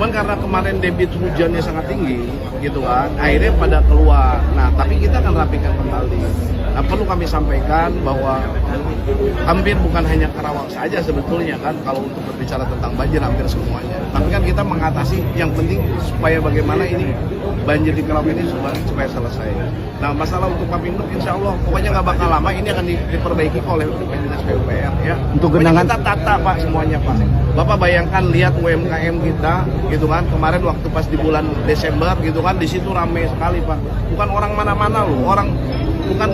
Cuman karena kemarin debit hujannya sangat tinggi, gitu kan, akhirnya pada keluar. Nah, tapi kita akan rapikan kembali. Nah, perlu kami sampaikan bahwa hampir bukan hanya Karawang saja sebetulnya kan, kalau untuk berbicara tentang banjir hampir semuanya. Tapi kan kita mengatasi yang penting supaya bagaimana ini banjir di Karawang ini supaya selesai. Nah, masalah untuk Papinduk insya Allah pokoknya nggak bakal lama, ini akan diperbaiki oleh Dinas PUPR ya. Untuk genangan kita tata Pak semuanya Pak. Bapak bayangkan lihat UMKM kita gitu kan, kemarin waktu pas di bulan Desember gitu kan, di situ ramai sekali Pak. Bukan orang mana-mana loh,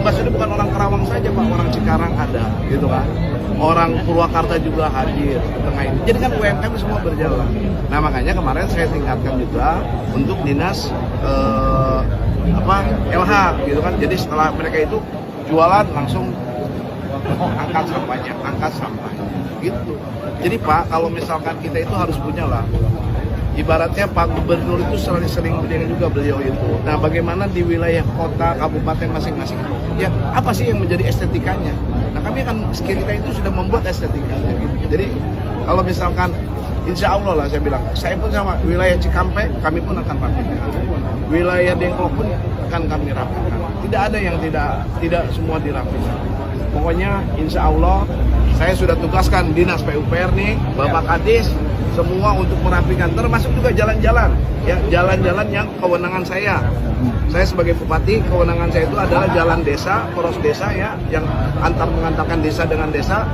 maksudnya bukan orang Karawang saja Pak, orang Cikarang ada gitu kan. Orang Purwakarta juga hadir di tengah ini. Jadi kan UMKM semua berjalan. Nah, makanya kemarin saya tingkatkan juga untuk dinas LH gitu kan. Jadi setelah mereka itu jualan langsung angkat sampah gitu. Jadi Pak, kalau misalkan kita itu harus punya lah, ibaratnya Pak Gubernur itu sering berdiri juga beliau itu. Nah, bagaimana di wilayah kota, kabupaten masing-masing, ya apa sih yang menjadi estetikanya? Nah, kami akan kita itu sudah membuat estetikanya gitu. Jadi kalau misalkan insya Allah lah saya bilang, saya pun sama wilayah Cikampek kami pun akan rapikan, wilayah Dengklok pun akan kami rapikan. Tidak ada yang tidak semua dirapikan. Pokoknya insya Allah saya sudah tugaskan Dinas PUPR nih, Bapak Kadis, semua untuk merapikan, termasuk juga jalan-jalan, ya jalan-jalan yang kewenangan saya. Saya sebagai bupati, kewenangan saya itu adalah jalan desa, poros desa ya, yang mengantarkan desa dengan desa.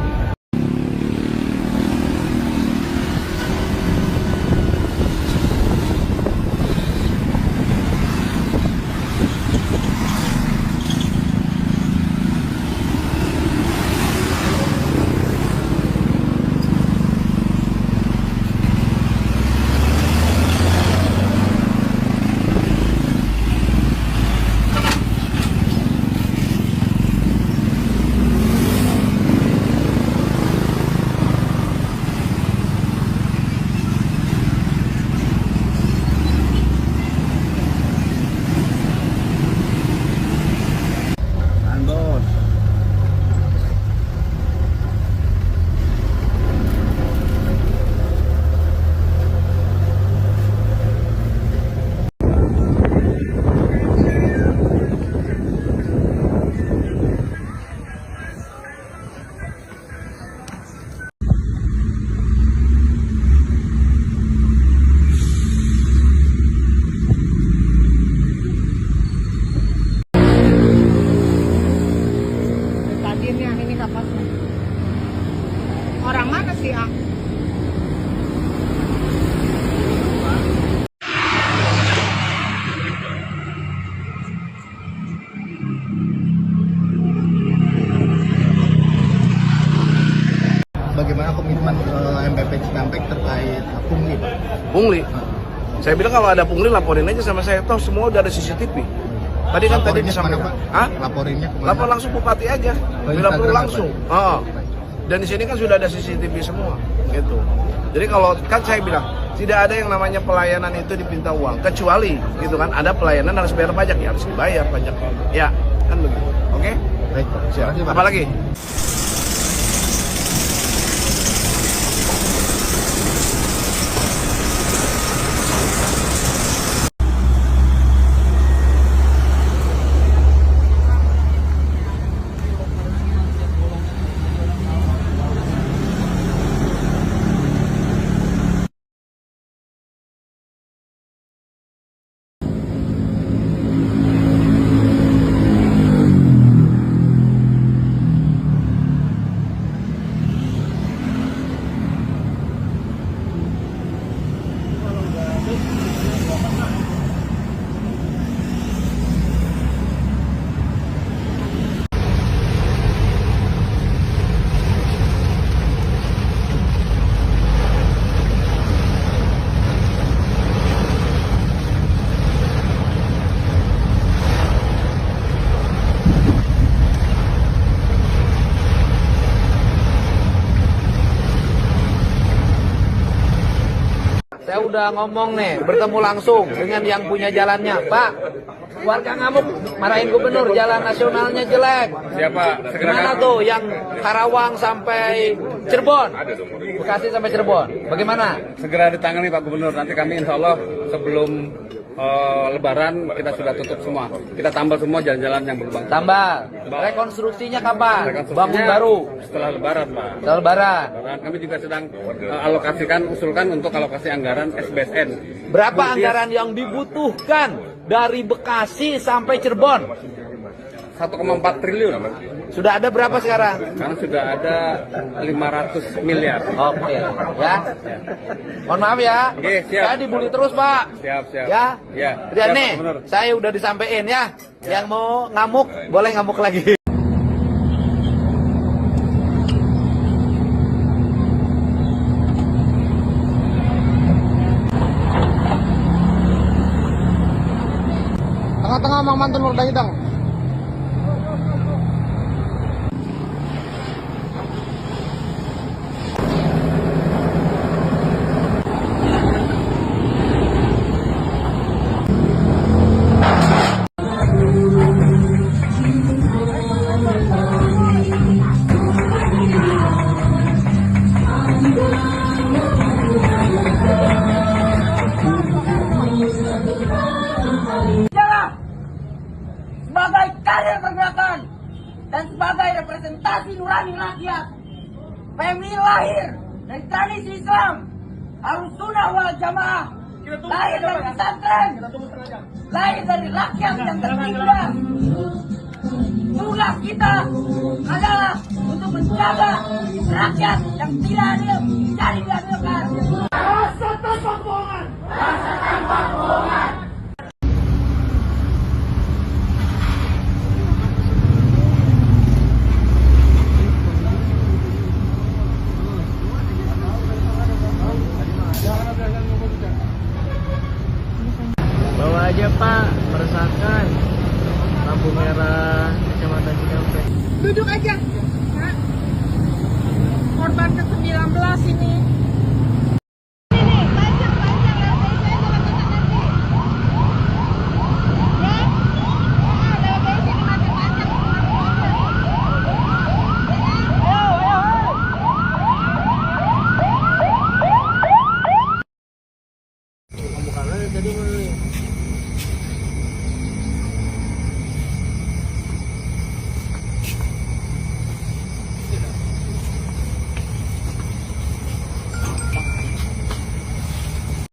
Orang mana sih ah? bagaimana komitmen MPP Cikampek terkait pungli Pak? Pungli. Saya bilang kalau ada pungli laporin aja sama saya, toh semua udah ada CCTV. Tadi kan tadi disampaikan. Laporinnya kemana? Lapor langsung bupati aja. Bila perlu langsung. Dan di sini kan sudah ada CCTV semua, gitu. Jadi kalau kan saya bilang tidak ada yang namanya pelayanan itu dipinta uang, kecuali gitu kan ada pelayanan harus bayar pajak, ya harus dibayar pajak. Ya kan begitu. Oke? Baik Pak. Siap. Apalagi? saya udah ngomong nih, bertemu langsung dengan yang punya jalannya. Pak, warga ngamuk marahin gubernur, jalan nasionalnya jelek. Siapa? Gimana tuh yang Karawang sampai Cirebon? Bekasi sampai Cirebon. Bagaimana? Segera ditangani Pak Gubernur. Nanti kami insya Allah sebelum Lebaran kita sudah tutup semua. Kita tambal semua jalan-jalan yang berlubang. Tambal. Rekonstruksinya kapan? Rekonstruksinya Bangun baru. Setelah Lebaran, Pak. Setelah Lebaran. Lebaran. Kami juga sedang usulkan untuk alokasi anggaran SBSN. Berapa anggaran yang dibutuhkan dari Bekasi sampai Cirebon? 1,4 triliun. Sudah ada berapa sekarang? Sekarang sudah ada 500 miliar. Oke, ya. Mohon maaf ya. Oke, siap. Saya dibully terus, Pak. Siap. Ya. Ya. Dan Siap, nih, Pak Gubernur. saya udah disampaikan ya. Yang mau ngamuk, boleh ngamuk lagi. Tengah-tengah Mang Mantun udah hidang. Sebagai kader pergerakan dan sebagai representasi nurani rakyat, PMI lahir dari tradisi Islam, Ahlus Sunnah wal Jamaah, lahir dari pesantren, lahir dari rakyat yang tertindas. Tugas kita adalah untuk menjaga rakyat yang tidak adil jadi diadilkan. Rasa tanpa bohongan. Rasa tanpa bohongan. Bawa aja Pak, meresahkan. Lampu merah Kecamatan Cikampek. Duduk aja. Nah, korban ke-19 ini.